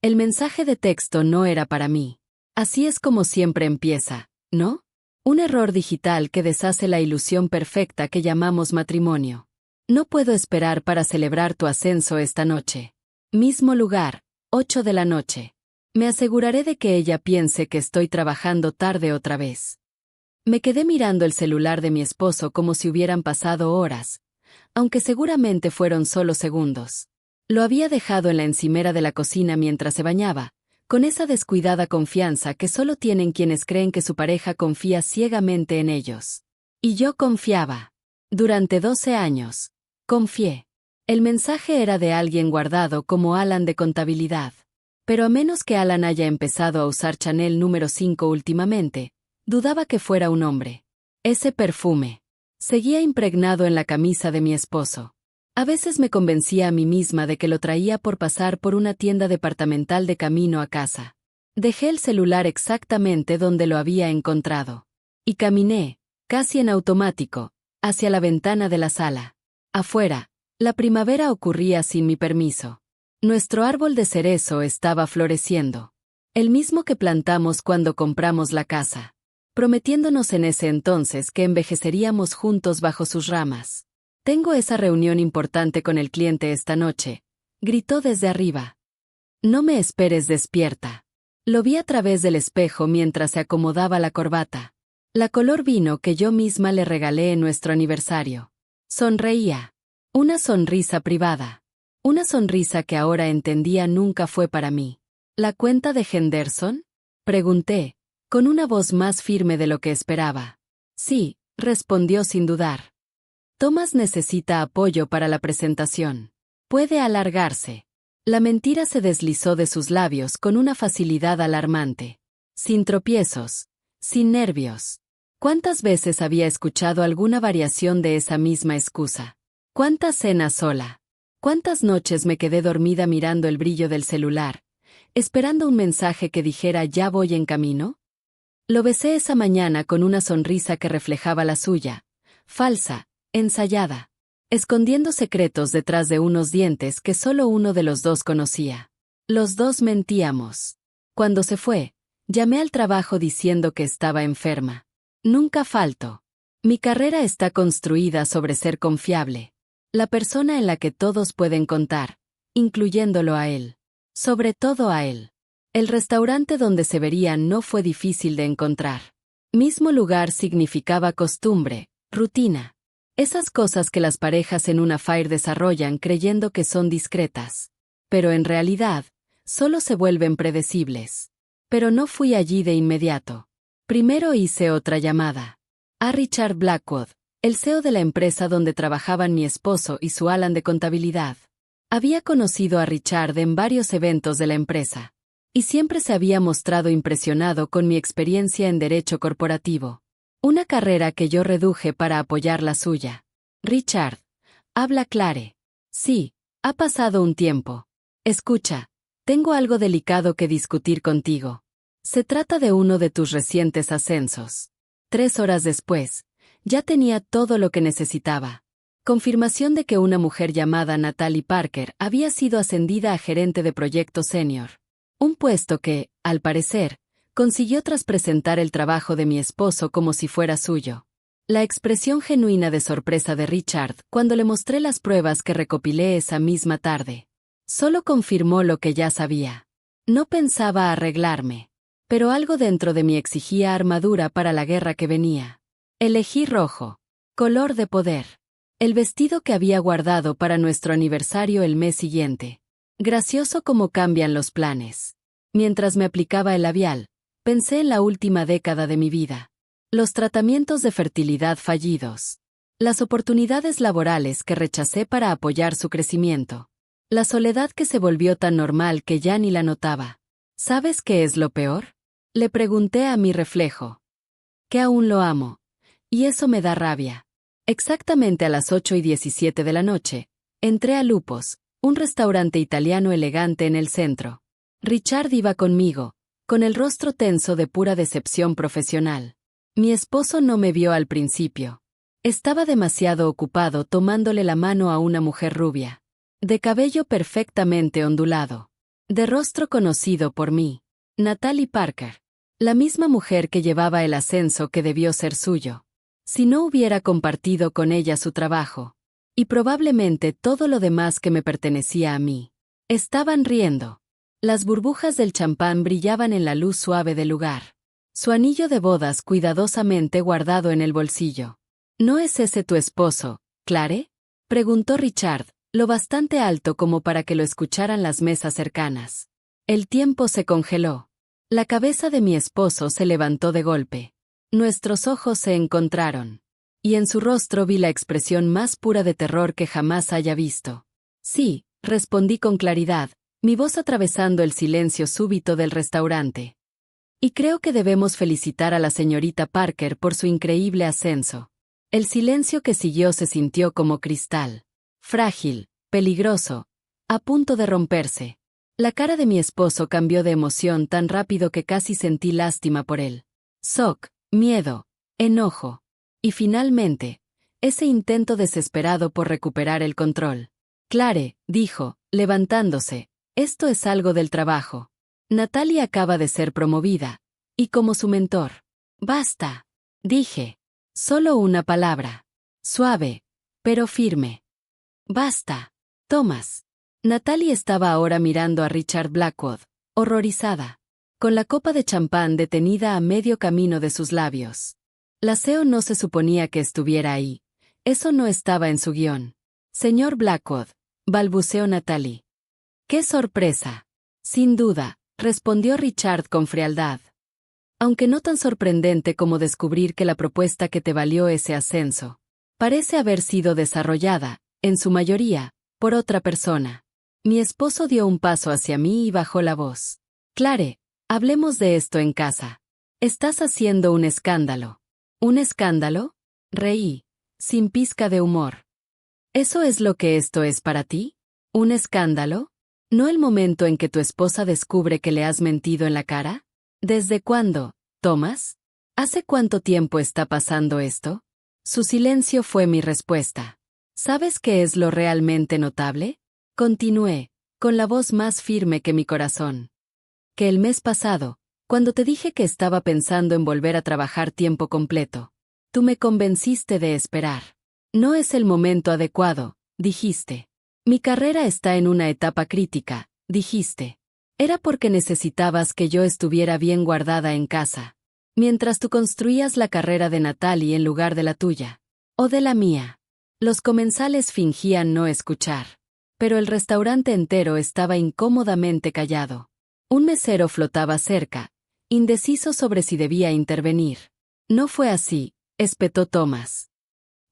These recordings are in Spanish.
El mensaje de texto no era para mí. Así es como siempre empieza, ¿no? Un error digital que deshace la ilusión perfecta que llamamos matrimonio. No puedo esperar para celebrar tu ascenso esta noche. Mismo lugar, 8 de la noche. Me aseguraré de que ella piense que estoy trabajando tarde otra vez. Me quedé mirando el celular de mi esposo como si hubieran pasado horas, aunque seguramente fueron solo segundos. Lo había dejado en la encimera de la cocina mientras se bañaba, con esa descuidada confianza que solo tienen quienes creen que su pareja confía ciegamente en ellos. Y yo confiaba. Durante 12 años. Confié. El mensaje era de alguien guardado como Alan de contabilidad. Pero a menos que Alan haya empezado a usar Chanel número 5 últimamente, dudaba que fuera un hombre. Ese perfume. Seguía impregnado en la camisa de mi esposo. A veces me convencía a mí misma de que lo traía por pasar por una tienda departamental de camino a casa. Dejé el celular exactamente donde lo había encontrado. Y caminé, casi en automático, hacia la ventana de la sala. Afuera, la primavera ocurría sin mi permiso. Nuestro árbol de cerezo estaba floreciendo. El mismo que plantamos cuando compramos la casa, prometiéndonos en ese entonces que envejeceríamos juntos bajo sus ramas. «Tengo esa reunión importante con el cliente esta noche», gritó desde arriba. «No me esperes despierta». Lo vi a través del espejo mientras se acomodaba la corbata. La color vino que yo misma le regalé en nuestro aniversario. Sonreía. Una sonrisa privada. Una sonrisa que ahora entendía nunca fue para mí. ¿La cuenta de Henderson?, pregunté, con una voz más firme de lo que esperaba. Sí, respondió sin dudar. Thomas necesita apoyo para la presentación. Puede alargarse. La mentira se deslizó de sus labios con una facilidad alarmante. Sin tropiezos. Sin nervios. ¿Cuántas veces había escuchado alguna variación de esa misma excusa? ¿Cuántas cenas sola? ¿Cuántas noches me quedé dormida mirando el brillo del celular, esperando un mensaje que dijera «ya voy en camino»? Lo besé esa mañana con una sonrisa que reflejaba la suya, falsa, ensayada, escondiendo secretos detrás de unos dientes que solo uno de los dos conocía. Los dos mentíamos. Cuando se fue, llamé al trabajo diciendo que estaba enferma. Nunca falto. Mi carrera está construida sobre ser confiable. La persona en la que todos pueden contar, incluyéndolo a él. Sobre todo a él. El restaurante donde se verían no fue difícil de encontrar. Mismo lugar significaba costumbre, rutina. Esas cosas que las parejas en un affair desarrollan creyendo que son discretas. Pero en realidad, solo se vuelven predecibles. Pero no fui allí de inmediato. Primero hice otra llamada. A Richard Blackwood, el CEO de la empresa donde trabajaban mi esposo y su Alan de contabilidad. Había conocido a Richard en varios eventos de la empresa. Y siempre se había mostrado impresionado con mi experiencia en derecho corporativo. Una carrera que yo reduje para apoyar la suya. Richard, habla Clare. Sí, ha pasado un tiempo. Escucha, tengo algo delicado que discutir contigo. Se trata de uno de tus recientes ascensos. 3 horas después, ya tenía todo lo que necesitaba. Confirmación de que una mujer llamada Natalie Parker había sido ascendida a gerente de proyecto senior. Un puesto que, al parecer, consiguió tras presentar el trabajo de mi esposo como si fuera suyo. La expresión genuina de sorpresa de Richard cuando le mostré las pruebas que recopilé esa misma tarde. Solo confirmó lo que ya sabía. No pensaba arreglarme. Pero algo dentro de mí exigía armadura para la guerra que venía. Elegí rojo. Color de poder. El vestido que había guardado para nuestro aniversario el mes siguiente. Gracioso como cambian los planes. Mientras me aplicaba el labial, pensé en la última década de mi vida. Los tratamientos de fertilidad fallidos. Las oportunidades laborales que rechacé para apoyar su crecimiento. La soledad que se volvió tan normal que ya ni la notaba. ¿Sabes qué es lo peor? Le pregunté a mi reflejo. Que aún lo amo. Y eso me da rabia. Exactamente a las 8:17 de la noche, entré a Lupos, un restaurante italiano elegante en el centro. Richard iba conmigo, con el rostro tenso de pura decepción profesional. Mi esposo no me vio al principio. Estaba demasiado ocupado tomándole la mano a una mujer rubia, de cabello perfectamente ondulado. De rostro conocido por mí. Natalie Parker. La misma mujer que llevaba el ascenso que debió ser suyo. Si no hubiera compartido con ella su trabajo. Y probablemente todo lo demás que me pertenecía a mí. Estaban riendo. Las burbujas del champán brillaban en la luz suave del lugar. Su anillo de bodas cuidadosamente guardado en el bolsillo. ¿No es ese tu esposo, Clare? Preguntó Richard, lo bastante alto como para que lo escucharan las mesas cercanas. El tiempo se congeló. La cabeza de mi esposo se levantó de golpe. Nuestros ojos se encontraron. Y en su rostro vi la expresión más pura de terror que jamás haya visto. Sí, respondí con claridad, mi voz atravesando el silencio súbito del restaurante. Y creo que debemos felicitar a la señorita Parker por su increíble ascenso. El silencio que siguió se sintió como cristal. Frágil, peligroso, a punto de romperse. La cara de mi esposo cambió de emoción tan rápido que casi sentí lástima por él. Shock, miedo, enojo. Y finalmente, ese intento desesperado por recuperar el control. Clare, dijo, levantándose, esto es algo del trabajo. Natalie acaba de ser promovida, y como su mentor. Basta, dije. Solo una palabra. Suave, pero firme. Basta. Thomas. Natalie estaba ahora mirando a Richard Blackwood, horrorizada, con la copa de champán detenida a medio camino de sus labios. La CEO no se suponía que estuviera ahí. Eso no estaba en su guión. Señor Blackwood, balbuceó Natalie. ¡Qué sorpresa! Sin duda, respondió Richard con frialdad. Aunque no tan sorprendente como descubrir que la propuesta que te valió ese ascenso parece haber sido desarrollada, en su mayoría, por otra persona. Mi esposo dio un paso hacia mí y bajó la voz. Clare, hablemos de esto en casa. Estás haciendo un escándalo. ¿Un escándalo? Reí, sin pizca de humor. ¿Eso es lo que esto es para ti? ¿Un escándalo? ¿No el momento en que tu esposa descubre que le has mentido en la cara? ¿Desde cuándo, Thomas? ¿Hace cuánto tiempo está pasando esto? Su silencio fue mi respuesta. ¿Sabes qué es lo realmente notable? Continué, con la voz más firme que mi corazón. Que el mes pasado, cuando te dije que estaba pensando en volver a trabajar tiempo completo, tú me convenciste de esperar. No es el momento adecuado, dijiste. Mi carrera está en una etapa crítica, dijiste. Era porque necesitabas que yo estuviera bien guardada en casa, mientras tú construías la carrera de Natalie en lugar de la tuya. O de la mía. Los comensales fingían no escuchar. Pero el restaurante entero estaba incómodamente callado. Un mesero flotaba cerca, indeciso sobre si debía intervenir. No fue así, espetó Thomas.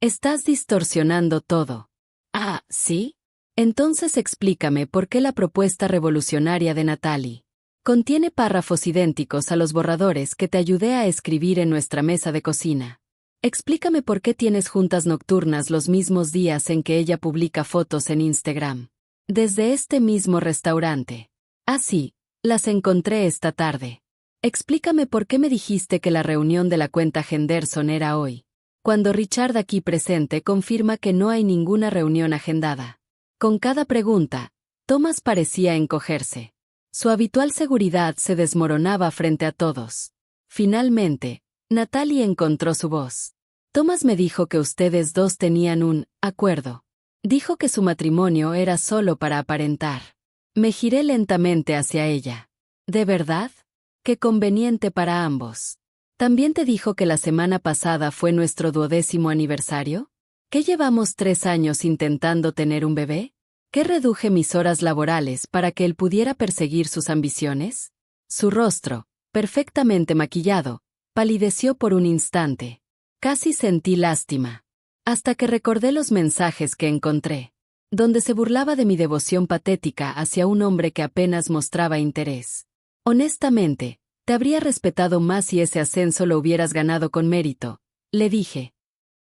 Estás distorsionando todo. Ah, ¿sí? Entonces explícame por qué la propuesta revolucionaria de Natalie contiene párrafos idénticos a los borradores que te ayudé a escribir en nuestra mesa de cocina. Explícame por qué tienes juntas nocturnas los mismos días en que ella publica fotos en Instagram. Desde este mismo restaurante. Ah, sí, las encontré esta tarde. Explícame por qué me dijiste que la reunión de la cuenta Henderson era hoy, cuando Richard aquí presente confirma que no hay ninguna reunión agendada. Con cada pregunta, Thomas parecía encogerse. Su habitual seguridad se desmoronaba frente a todos. Finalmente, Natalie encontró su voz. Thomas me dijo que ustedes dos tenían un acuerdo. Dijo que su matrimonio era solo para aparentar. Me giré lentamente hacia ella. ¿De verdad? Qué conveniente para ambos. ¿También te dijo que la semana pasada fue nuestro 12º aniversario? ¿Que llevamos 3 años intentando tener un bebé? ¿Que reduje mis horas laborales para que él pudiera perseguir sus ambiciones? Su rostro, perfectamente maquillado, palideció por un instante. Casi sentí lástima. Hasta que recordé los mensajes que encontré, donde se burlaba de mi devoción patética hacia un hombre que apenas mostraba interés. Honestamente, te habría respetado más si ese ascenso lo hubieras ganado con mérito, le dije.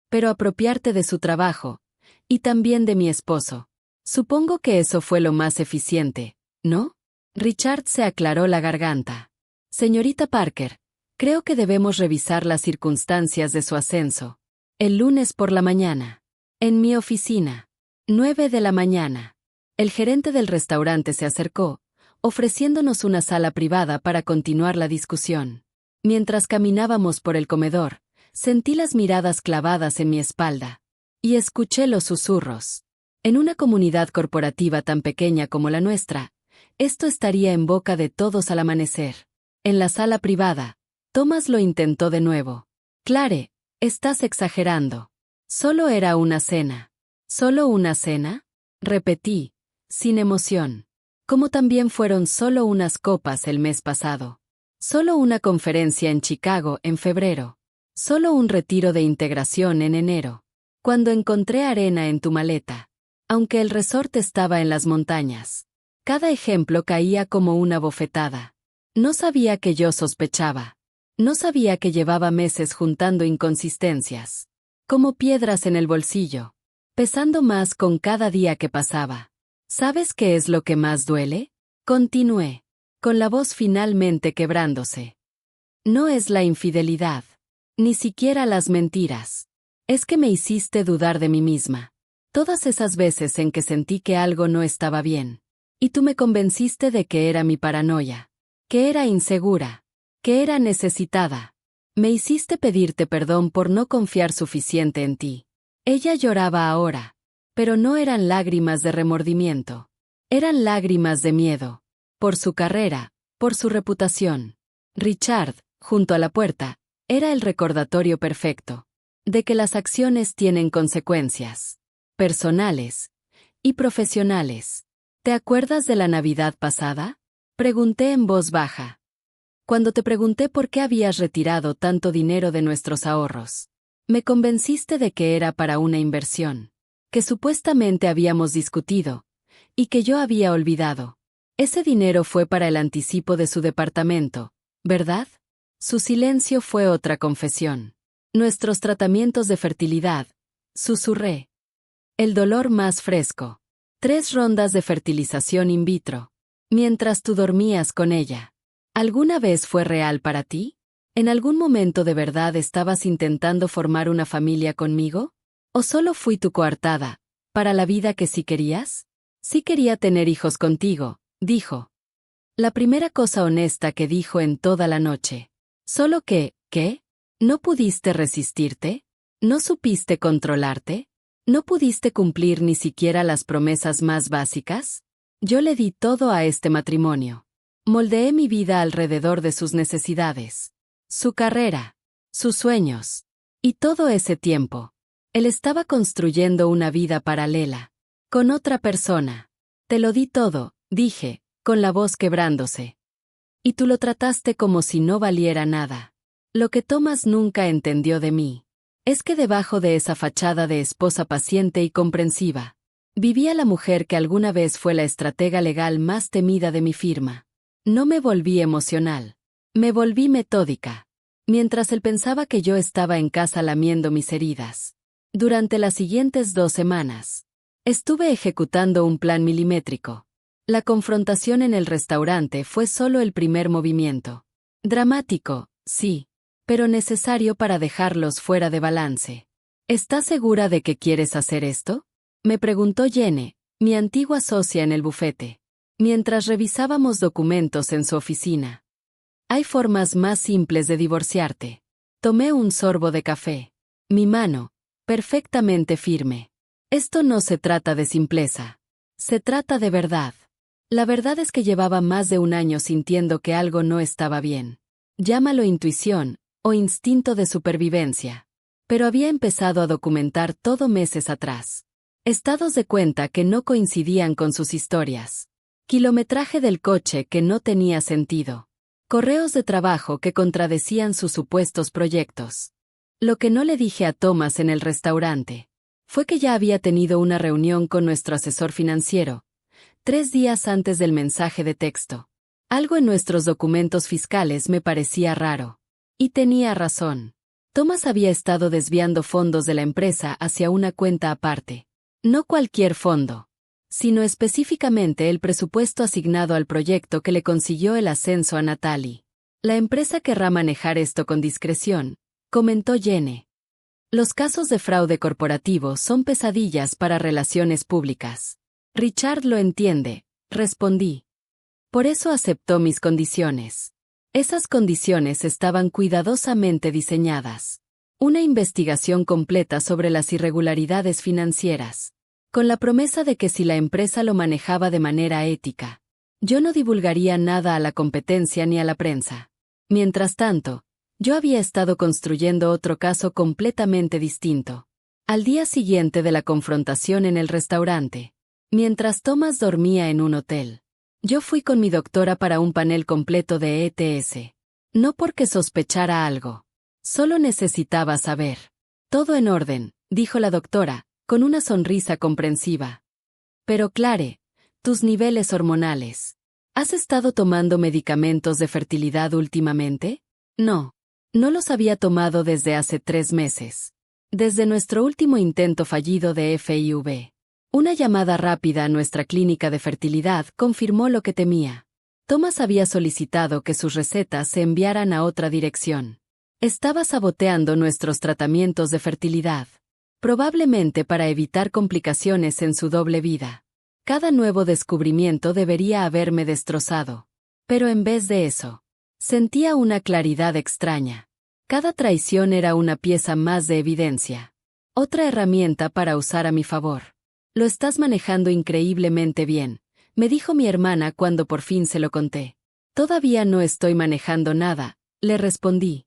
Pero apropiarte de su trabajo, y también de mi esposo. Supongo que eso fue lo más eficiente, ¿no? Richard se aclaró la garganta. Señorita Parker, creo que debemos revisar las circunstancias de su ascenso. El lunes por la mañana. En mi oficina. 9 de la mañana. El gerente del restaurante se acercó, ofreciéndonos una sala privada para continuar la discusión. Mientras caminábamos por el comedor, sentí las miradas clavadas en mi espalda. Y escuché los susurros. En una comunidad corporativa tan pequeña como la nuestra, esto estaría en boca de todos al amanecer. En la sala privada, Thomas lo intentó de nuevo. Clare, estás exagerando. Solo era una cena. ¿Solo una cena? Repetí, sin emoción. Como también fueron solo unas copas el mes pasado. Solo una conferencia en Chicago en febrero. Solo un retiro de integración en enero. Cuando encontré arena en tu maleta. Aunque el resort estaba en las montañas. Cada ejemplo caía como una bofetada. No sabía que yo sospechaba. No sabía que llevaba meses juntando inconsistencias. Como piedras en el bolsillo. Pesando más con cada día que pasaba. ¿Sabes qué es lo que más duele? Continué, con la voz finalmente quebrándose. No es la infidelidad. Ni siquiera las mentiras. Es que me hiciste dudar de mí misma. Todas esas veces en que sentí que algo no estaba bien. Y tú me convenciste de que era mi paranoia. Que era insegura. Que era necesitada. Me hiciste pedirte perdón por no confiar suficiente en ti. Ella lloraba ahora. Pero no eran lágrimas de remordimiento. Eran lágrimas de miedo. Por su carrera, por su reputación. Richard, junto a la puerta, era el recordatorio perfecto. De que las acciones tienen consecuencias. Personales. Y profesionales. ¿Te acuerdas de la Navidad pasada? Pregunté en voz baja. Cuando te pregunté por qué habías retirado tanto dinero de nuestros ahorros. Me convenciste de que era para una inversión. Que supuestamente habíamos discutido. Y que yo había olvidado. Ese dinero fue para el anticipo de su departamento, ¿verdad? Su silencio fue otra confesión. Nuestros tratamientos de fertilidad, susurré. El dolor más fresco. 3 rondas de fertilización in vitro. Mientras tú dormías con ella. ¿Alguna vez fue real para ti? ¿En algún momento de verdad estabas intentando formar una familia conmigo? ¿O solo fui tu coartada, para la vida que sí querías? Sí quería tener hijos contigo, dijo. La primera cosa honesta que dijo en toda la noche. Solo que, ¿qué? ¿No pudiste resistirte? ¿No supiste controlarte? ¿No pudiste cumplir ni siquiera las promesas más básicas? Yo le di todo a este matrimonio. Moldeé mi vida alrededor de sus necesidades. Su carrera. Sus sueños. Y todo ese tiempo. Él estaba construyendo una vida paralela. Con otra persona. Te lo di todo, dije, con la voz quebrándose. Y tú lo trataste como si no valiera nada. Lo que Thomas nunca entendió de mí. Es que debajo de esa fachada de esposa paciente y comprensiva, vivía la mujer que alguna vez fue la estratega legal más temida de mi firma. No me volví emocional. Me volví metódica. Mientras él pensaba que yo estaba en casa lamiendo mis heridas. Durante las siguientes 2 semanas, estuve ejecutando un plan milimétrico. La confrontación en el restaurante fue solo el primer movimiento. Dramático, sí, pero necesario para dejarlos fuera de balance. ¿Estás segura de que quieres hacer esto? Me preguntó Jenny, mi antigua socia en el bufete, mientras revisábamos documentos en su oficina. Hay formas más simples de divorciarte. Tomé un sorbo de café. Mi mano, perfectamente firme. Esto no se trata de simpleza. Se trata de verdad. La verdad es que llevaba más de un año sintiendo que algo no estaba bien. Llámalo intuición, o instinto de supervivencia. Pero había empezado a documentar todo meses atrás. Estados de cuenta que no coincidían con sus historias. Kilometraje del coche que no tenía sentido. Correos de trabajo que contradecían sus supuestos proyectos. Lo que no le dije a Thomas en el restaurante fue que ya había tenido una reunión con nuestro asesor financiero, 3 días antes del mensaje de texto. Algo en nuestros documentos fiscales me parecía raro. Y tenía razón. Thomas había estado desviando fondos de la empresa hacia una cuenta aparte. No cualquier fondo, sino específicamente el presupuesto asignado al proyecto que le consiguió el ascenso a Natalie. La empresa querrá manejar esto con discreción, comentó Jenny. Los casos de fraude corporativo son pesadillas para relaciones públicas. Richard lo entiende, respondí. Por eso aceptó mis condiciones. Esas condiciones estaban cuidadosamente diseñadas. Una investigación completa sobre las irregularidades financieras, con la promesa de que si la empresa lo manejaba de manera ética, yo no divulgaría nada a la competencia ni a la prensa. Mientras tanto, yo había estado construyendo otro caso completamente distinto. Al día siguiente de la confrontación en el restaurante, mientras Thomas dormía en un hotel, yo fui con mi doctora para un panel completo de ETS. No porque sospechara algo. Solo necesitaba saber. Todo en orden, dijo la doctora, con una sonrisa comprensiva. Pero Clare, tus niveles hormonales. ¿Has estado tomando medicamentos de fertilidad últimamente? No. No los había tomado desde hace 3 meses. Desde nuestro último intento fallido de FIV. Una llamada rápida a nuestra clínica de fertilidad confirmó lo que temía. Thomas había solicitado que sus recetas se enviaran a otra dirección. Estaba saboteando nuestros tratamientos de fertilidad. Probablemente para evitar complicaciones en su doble vida. Cada nuevo descubrimiento debería haberme destrozado. Pero en vez de eso, sentía una claridad extraña. Cada traición era una pieza más de evidencia. Otra herramienta para usar a mi favor. Lo estás manejando increíblemente bien, me dijo mi hermana cuando por fin se lo conté. Todavía no estoy manejando nada, le respondí.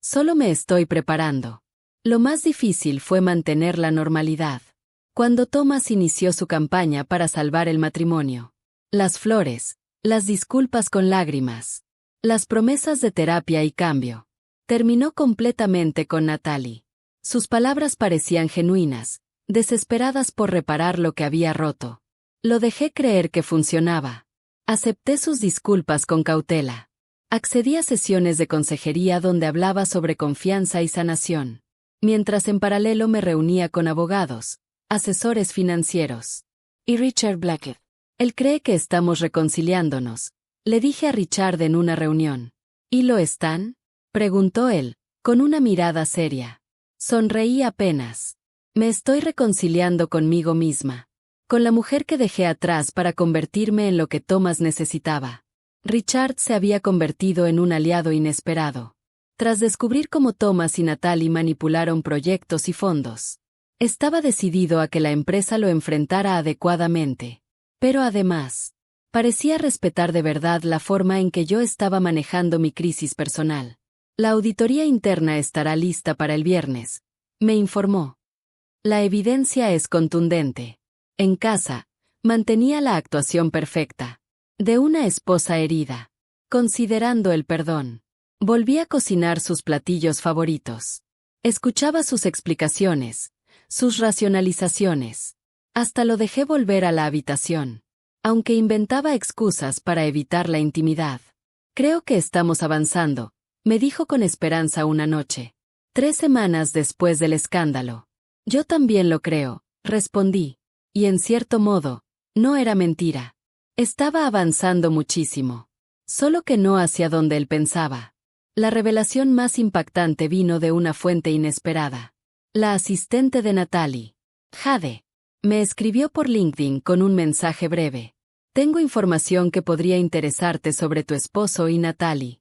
Solo me estoy preparando. Lo más difícil fue mantener la normalidad. Cuando Thomas inició su campaña para salvar el matrimonio. Las flores, las disculpas con lágrimas, las promesas de terapia y cambio. Terminó completamente con Natalie. Sus palabras parecían genuinas, desesperadas por reparar lo que había roto. Lo dejé creer que funcionaba. Acepté sus disculpas con cautela. Accedí a sesiones de consejería donde hablaba sobre confianza y sanación, mientras en paralelo me reunía con abogados, asesores financieros. Y Richard Blackett. Él cree que estamos reconciliándonos, le dije a Richard en una reunión. ¿Y lo están? Preguntó él, con una mirada seria. Sonreí apenas. Me estoy reconciliando conmigo misma, con la mujer que dejé atrás para convertirme en lo que Thomas necesitaba. Richard se había convertido en un aliado inesperado. Tras descubrir cómo Thomas y Natalie manipularon proyectos y fondos, estaba decidido a que la empresa lo enfrentara adecuadamente. Pero además, parecía respetar de verdad la forma en que yo estaba manejando mi crisis personal. La auditoría interna estará lista para el viernes, me informó. La evidencia es contundente. En casa, mantenía la actuación perfecta. De una esposa herida. Considerando el perdón. Volví a cocinar sus platillos favoritos. Escuchaba sus explicaciones, sus racionalizaciones. Hasta lo dejé volver a la habitación. Aunque inventaba excusas para evitar la intimidad. Creo que estamos avanzando, me dijo con esperanza una noche. 3 semanas después del escándalo. Yo también lo creo, respondí. Y en cierto modo, no era mentira. Estaba avanzando muchísimo. Solo que no hacia donde él pensaba. La revelación más impactante vino de una fuente inesperada. La asistente de Natalie. Jade. Me escribió por LinkedIn con un mensaje breve. Tengo información que podría interesarte sobre tu esposo y Natalie.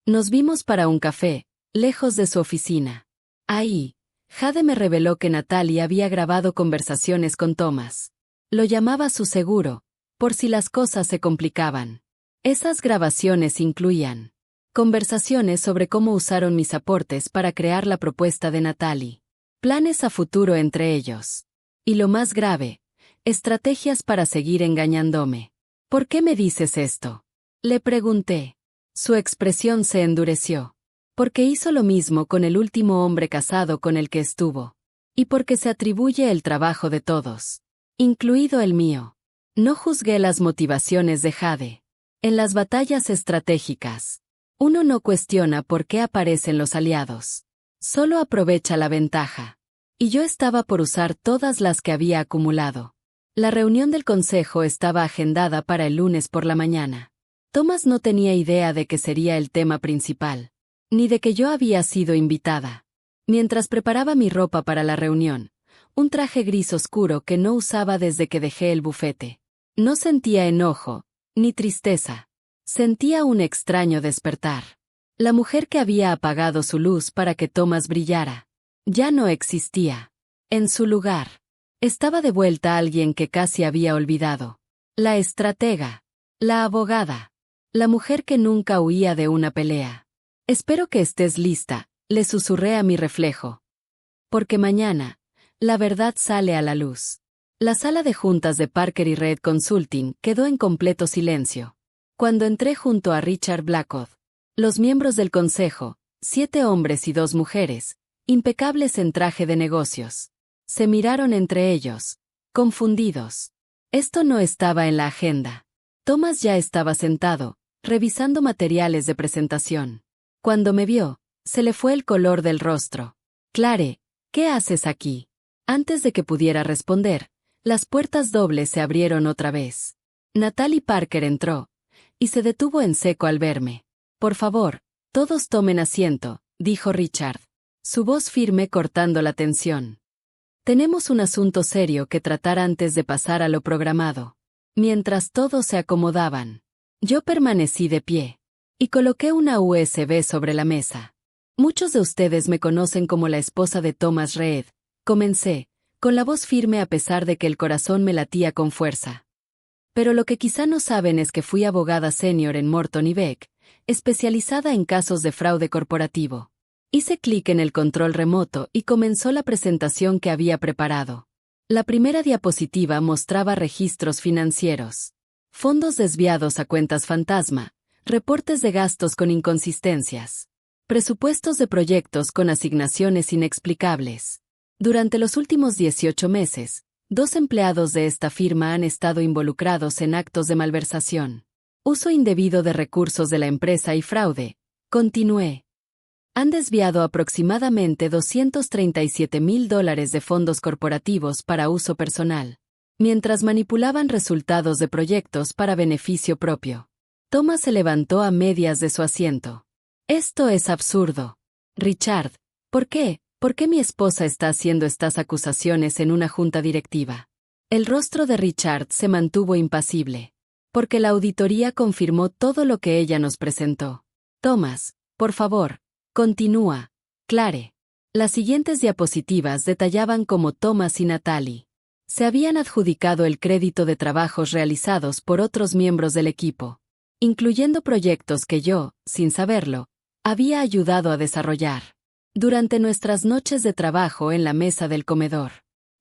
Nos vimos para un café, lejos de su oficina. Ahí, Jade me reveló que Natalie había grabado conversaciones con Thomas. Lo llamaba su seguro, por si las cosas se complicaban. Esas grabaciones incluían conversaciones sobre cómo usaron mis aportes para crear la propuesta de Natalie, planes a futuro entre ellos. Y lo más grave, estrategias para seguir engañándome. ¿Por qué me dices esto? Le pregunté. Su expresión se endureció. Porque hizo lo mismo con el último hombre casado con el que estuvo. Y porque se atribuye el trabajo de todos, incluido el mío. No juzgué las motivaciones de Jade. En las batallas estratégicas, uno no cuestiona por qué aparecen los aliados. Solo aprovecha la ventaja. Y yo estaba por usar todas las que había acumulado. La reunión del consejo estaba agendada para el lunes por la mañana. Thomas no tenía idea de que sería el tema principal, ni de que yo había sido invitada. Mientras preparaba mi ropa para la reunión, un traje gris oscuro que no usaba desde que dejé el bufete. No sentía enojo, ni tristeza. Sentía un extraño despertar. La mujer que había apagado su luz para que Thomas brillara ya no existía. En su lugar, estaba de vuelta alguien que casi había olvidado. La estratega. La abogada. La mujer que nunca huía de una pelea. Espero que estés lista, le susurré a mi reflejo. Porque mañana, la verdad sale a la luz. La sala de juntas de Parker y Reed Consulting quedó en completo silencio. Cuando entré junto a Richard Blackwood, los miembros del consejo, 7 hombres y 2 mujeres, impecables en traje de negocios, se miraron entre ellos, confundidos. Esto no estaba en la agenda. Thomas ya estaba sentado, revisando materiales de presentación. Cuando me vio, se le fue el color del rostro. Clare, ¿qué haces aquí? Antes de que pudiera responder, las puertas dobles se abrieron otra vez. Natalie Parker entró, y se detuvo en seco al verme. Por favor, todos tomen asiento, dijo Richard, su voz firme cortando la tensión. Tenemos un asunto serio que tratar antes de pasar a lo programado. Mientras todos se acomodaban, yo permanecí de pie, y coloqué una USB sobre la mesa. Muchos de ustedes me conocen como la esposa de Thomas Reed, comencé, con la voz firme a pesar de que el corazón me latía con fuerza. Pero lo que quizá no saben es que fui abogada senior en Morton y Beck, especializada en casos de fraude corporativo. Hice clic en el control remoto y comenzó la presentación que había preparado. La primera diapositiva mostraba registros financieros, fondos desviados a cuentas fantasma, reportes de gastos con inconsistencias, presupuestos de proyectos con asignaciones inexplicables. Durante los últimos 18 meses, 2 empleados de esta firma han estado involucrados en actos de malversación, uso indebido de recursos de la empresa y fraude. Continué. Han desviado aproximadamente $237,000 de fondos corporativos para uso personal, mientras manipulaban resultados de proyectos para beneficio propio. Thomas se levantó a medias de su asiento. Esto es absurdo. Richard, ¿por qué? ¿Por qué mi esposa está haciendo estas acusaciones en una junta directiva? El rostro de Richard se mantuvo impasible. Porque la auditoría confirmó todo lo que ella nos presentó. Thomas, por favor, continúa. Clare. Las siguientes diapositivas detallaban cómo Thomas y Natalie se habían adjudicado el crédito de trabajos realizados por otros miembros del equipo, incluyendo proyectos que yo, sin saberlo, había ayudado a desarrollar. Durante nuestras noches de trabajo en la mesa del comedor,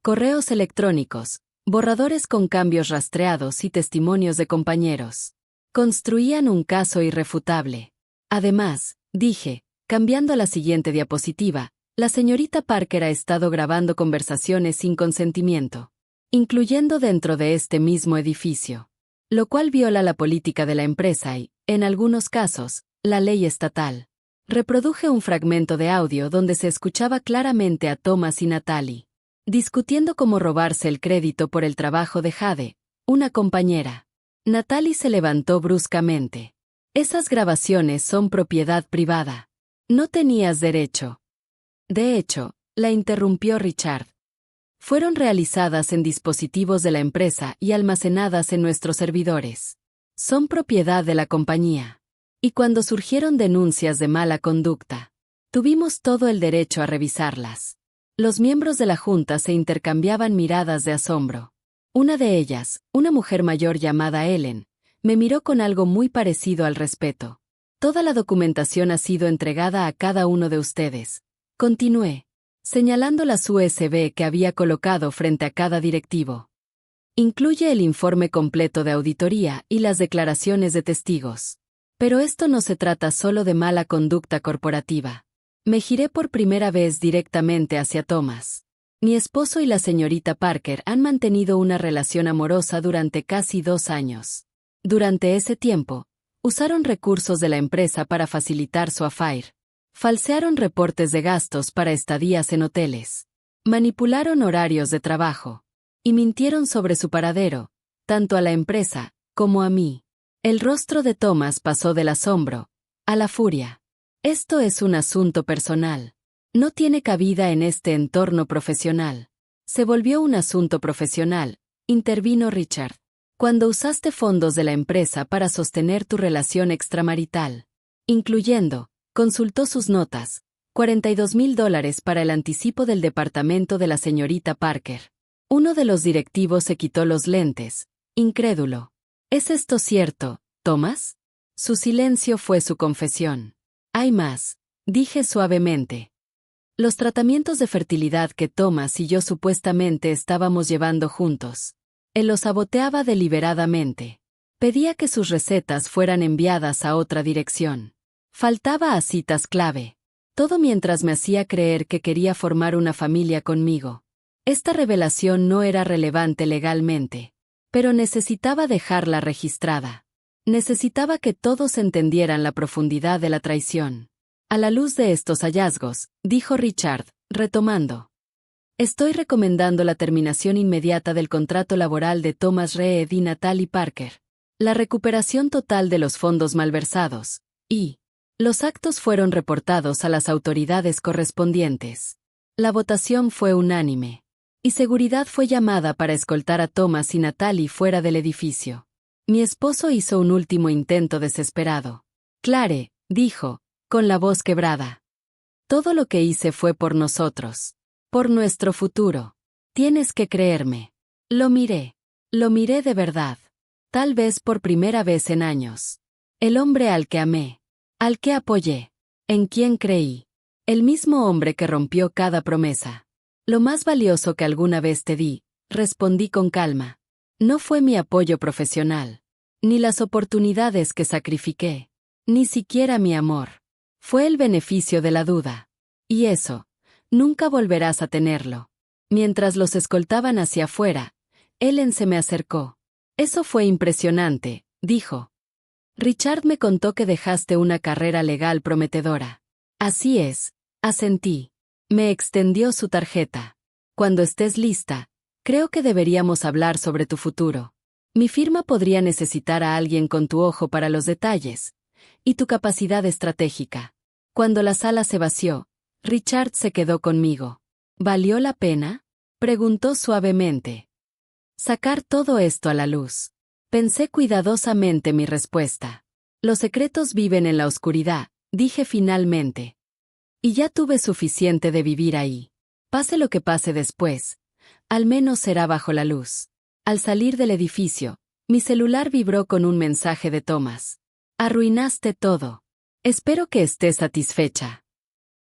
correos electrónicos, borradores con cambios rastreados y testimonios de compañeros, construían un caso irrefutable. Además, dije, cambiando a la siguiente diapositiva, la señorita Parker ha estado grabando conversaciones sin consentimiento, incluyendo dentro de este mismo edificio, lo cual viola la política de la empresa y, en algunos casos, la ley estatal. Reproduje un fragmento de audio donde se escuchaba claramente a Thomas y Natalie discutiendo cómo robarse el crédito por el trabajo de Jade, una compañera. Natalie se levantó bruscamente. Esas grabaciones son propiedad privada. No tenías derecho. De hecho, la interrumpió Richard. Fueron realizadas en dispositivos de la empresa y almacenadas en nuestros servidores. Son propiedad de la compañía. Y cuando surgieron denuncias de mala conducta, tuvimos todo el derecho a revisarlas. Los miembros de la junta se intercambiaban miradas de asombro. Una de ellas, una mujer mayor llamada Ellen, me miró con algo muy parecido al respeto. Toda la documentación ha sido entregada a cada uno de ustedes. Continué, señalando las USB que había colocado frente a cada directivo. Incluye el informe completo de auditoría y las declaraciones de testigos. Pero esto no se trata solo de mala conducta corporativa. Me giré por primera vez directamente hacia Thomas. Mi esposo y la señorita Parker han mantenido una relación amorosa durante casi 2 años. Durante ese tiempo, usaron recursos de la empresa para facilitar su affair. Falsearon reportes de gastos para estadías en hoteles. Manipularon horarios de trabajo. Y mintieron sobre su paradero, tanto a la empresa como a mí. El rostro de Thomas pasó del asombro a la furia. Esto es un asunto personal. No tiene cabida en este entorno profesional. Se volvió un asunto profesional, intervino Richard. Cuando usaste fondos de la empresa para sostener tu relación extramarital, incluyendo, consultó sus notas, $42,000 para el anticipo del departamento de la señorita Parker. Uno de los directivos se quitó los lentes, incrédulo. ¿Es esto cierto, Thomas? Su silencio fue su confesión. Hay más, dije suavemente. Los tratamientos de fertilidad que Thomas y yo supuestamente estábamos llevando juntos. Él los saboteaba deliberadamente. Pedía que sus recetas fueran enviadas a otra dirección. Faltaba a citas clave. Todo mientras me hacía creer que quería formar una familia conmigo. Esta revelación no era relevante legalmente, pero necesitaba dejarla registrada. Necesitaba que todos entendieran la profundidad de la traición. A la luz de estos hallazgos, dijo Richard, retomando. Estoy recomendando la terminación inmediata del contrato laboral de Thomas Reed y Natalie Parker, la recuperación total de los fondos malversados, y los actos fueron reportados a las autoridades correspondientes. La votación fue unánime, y seguridad fue llamada para escoltar a Thomas y Natalie fuera del edificio. Mi esposo hizo un último intento desesperado. Clare, dijo, con la voz quebrada. Todo lo que hice fue por nosotros. Por nuestro futuro. Tienes que creerme. Lo miré de verdad. Tal vez por primera vez en años. El hombre al que amé. Al que apoyé. En quien creí. El mismo hombre que rompió cada promesa. Lo más valioso que alguna vez te di, respondí con calma. No fue mi apoyo profesional. Ni las oportunidades que sacrifiqué. Ni siquiera mi amor. Fue el beneficio de la duda. Y eso. Nunca volverás a tenerlo. Mientras los escoltaban hacia afuera, Ellen se me acercó. Eso fue impresionante, dijo. Richard me contó que dejaste una carrera legal prometedora. Así es, asentí. Me extendió su tarjeta. Cuando estés lista, creo que deberíamos hablar sobre tu futuro. Mi firma podría necesitar a alguien con tu ojo para los detalles y tu capacidad estratégica. Cuando la sala se vació, Richard se quedó conmigo. ¿Valió la pena? Preguntó suavemente. Sacar todo esto a la luz. Pensé cuidadosamente mi respuesta. Los secretos viven en la oscuridad, dije finalmente. Y ya tuve suficiente de vivir ahí. Pase lo que pase después. Al menos será bajo la luz. Al salir del edificio, mi celular vibró con un mensaje de Thomas. Arruinaste todo. Espero que estés satisfecha.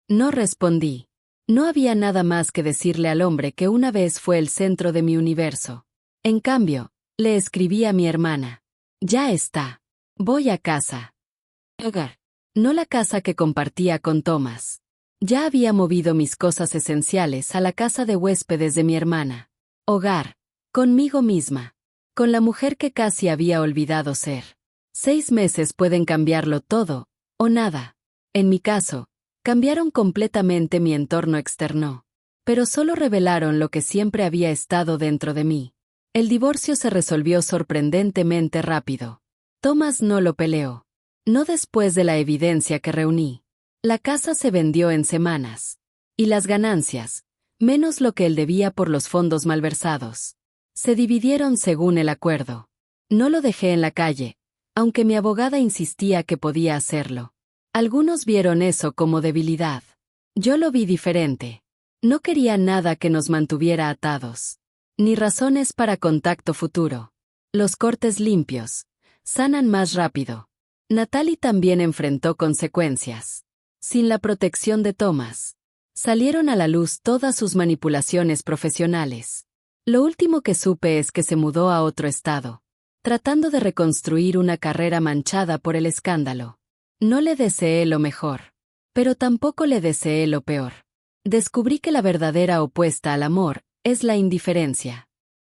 No respondí. No había nada más que decirle al hombre que una vez fue el centro de mi universo. En cambio, le escribí a mi hermana. Ya está. Voy a casa. Hogar. No la casa que compartía con Thomas. Ya había movido mis cosas esenciales a la casa de huéspedes de mi hermana. Hogar. Conmigo misma. Con la mujer que casi había olvidado ser. 6 meses pueden cambiarlo todo, o nada. En mi caso, cambiaron completamente mi entorno externo. Pero solo revelaron lo que siempre había estado dentro de mí. El divorcio se resolvió sorprendentemente rápido. Thomas no lo peleó. No después de la evidencia que reuní. La casa se vendió en semanas. Y las ganancias, menos lo que él debía por los fondos malversados, se dividieron según el acuerdo. No lo dejé en la calle, aunque mi abogada insistía que podía hacerlo. Algunos vieron eso como debilidad. Yo lo vi diferente. No quería nada que nos mantuviera atados. Ni razones para contacto futuro. Los cortes limpios sanan más rápido. Natalie también enfrentó consecuencias. Sin la protección de Thomas, salieron a la luz todas sus manipulaciones profesionales. Lo último que supe es que se mudó a otro estado, tratando de reconstruir una carrera manchada por el escándalo. No le deseé lo mejor, pero tampoco le deseé lo peor. Descubrí que la verdadera opuesta al amor es la indiferencia.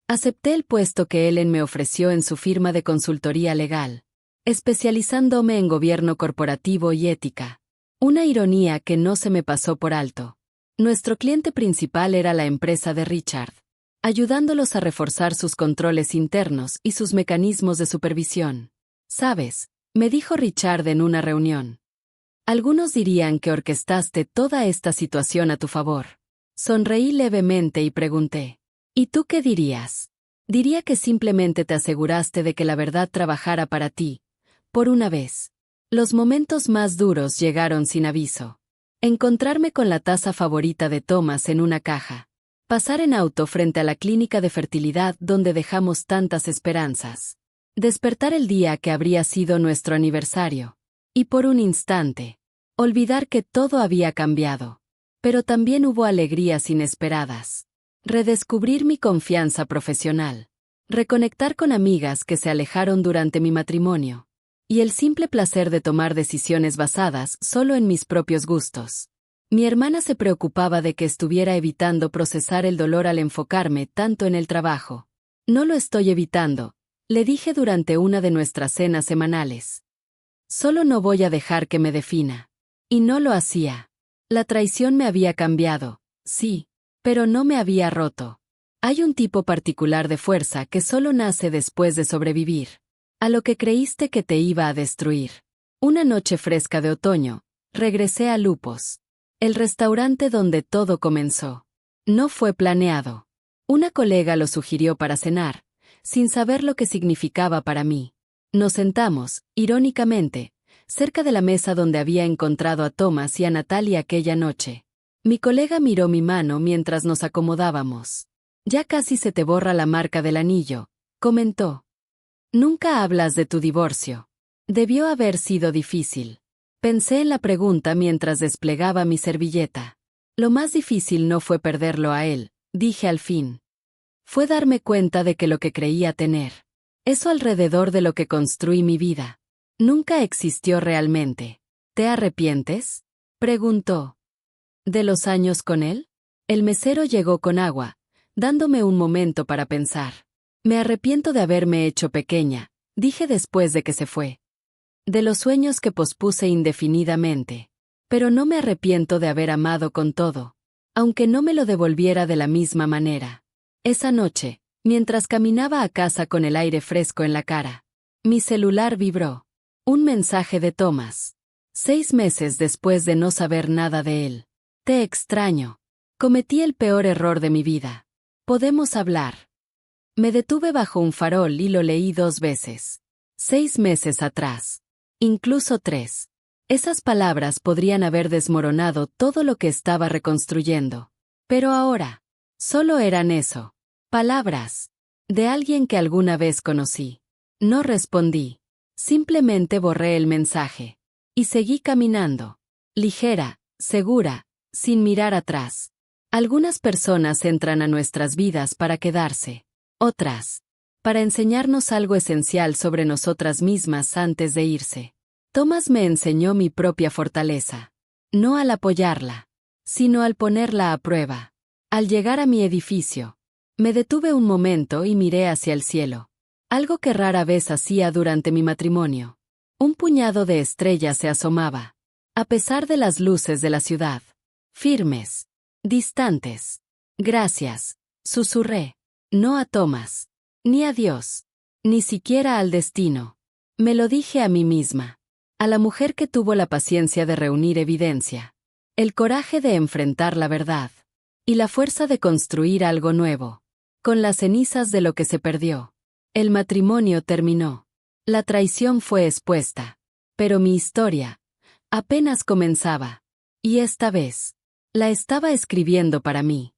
Acepté el puesto que Ellen me ofreció en su firma de consultoría legal, especializándome en gobierno corporativo y ética. Una ironía que no se me pasó por alto. Nuestro cliente principal era la empresa de Richard, ayudándolos a reforzar sus controles internos y sus mecanismos de supervisión. ¿Sabes?, me dijo Richard en una reunión. Algunos dirían que orquestaste toda esta situación a tu favor. Sonreí levemente y pregunté, ¿y tú qué dirías? Diría que simplemente te aseguraste de que la verdad trabajara para ti, por una vez. Los momentos más duros llegaron sin aviso. Encontrarme con la taza favorita de Thomas en una caja. Pasar en auto frente a la clínica de fertilidad donde dejamos tantas esperanzas. Despertar el día que habría sido nuestro aniversario. Y por un instante, olvidar que todo había cambiado. Pero también hubo alegrías inesperadas. Redescubrir mi confianza profesional. Reconectar con amigas que se alejaron durante mi matrimonio. Y el simple placer de tomar decisiones basadas solo en mis propios gustos. Mi hermana se preocupaba de que estuviera evitando procesar el dolor al enfocarme tanto en el trabajo. No lo estoy evitando, le dije durante una de nuestras cenas semanales. Solo no voy a dejar que me defina. Y no lo hacía. La traición me había cambiado, sí, pero no me había roto. Hay un tipo particular de fuerza que solo nace después de sobrevivir. A lo que creíste que te iba a destruir. Una noche fresca de otoño, regresé a Lupos. El restaurante donde todo comenzó. No fue planeado. Una colega lo sugirió para cenar, sin saber lo que significaba para mí. Nos sentamos, irónicamente, cerca de la mesa donde había encontrado a Thomas y a Natalia aquella noche. Mi colega miró mi mano mientras nos acomodábamos. Ya casi se te borra la marca del anillo, comentó. Nunca hablas de tu divorcio. Debió haber sido difícil. Pensé en la pregunta mientras desplegaba mi servilleta. Lo más difícil no fue perderlo a él, dije al fin. Fue darme cuenta de que lo que creía tener, eso alrededor de lo que construí mi vida, nunca existió realmente. ¿Te arrepientes?, preguntó. ¿De los años con él? El mesero llegó con agua, dándome un momento para pensar. Me arrepiento de haberme hecho pequeña, dije después de que se fue. De los sueños que pospuse indefinidamente. Pero no me arrepiento de haber amado con todo, aunque no me lo devolviera de la misma manera. Esa noche, mientras caminaba a casa con el aire fresco en la cara, mi celular vibró. Un mensaje de Thomas. 6 meses después de no saber nada de él. Te extraño. Cometí el peor error de mi vida. ¿Podemos hablar? Me detuve bajo un farol y lo leí 2 veces. 6 meses atrás. Incluso 3. Esas palabras podrían haber desmoronado todo lo que estaba reconstruyendo. Pero ahora, solo eran eso. Palabras. De alguien que alguna vez conocí. No respondí. Simplemente borré el mensaje. Y seguí caminando. Ligera, segura, sin mirar atrás. Algunas personas entran a nuestras vidas para quedarse. Otras, para enseñarnos algo esencial sobre nosotras mismas antes de irse. Thomas me enseñó mi propia fortaleza. No al apoyarla, sino al ponerla a prueba. Al llegar a mi edificio, me detuve un momento y miré hacia el cielo. Algo que rara vez hacía durante mi matrimonio. Un puñado de estrellas se asomaba. A pesar de las luces de la ciudad. Firmes. Distantes. Gracias, susurré. No a Thomas, ni a Dios, ni siquiera al destino. Me lo dije a mí misma. A la mujer que tuvo la paciencia de reunir evidencia, el coraje de enfrentar la verdad, y la fuerza de construir algo nuevo, con las cenizas de lo que se perdió. El matrimonio terminó. La traición fue expuesta. Pero mi historia apenas comenzaba. Y esta vez, la estaba escribiendo para mí.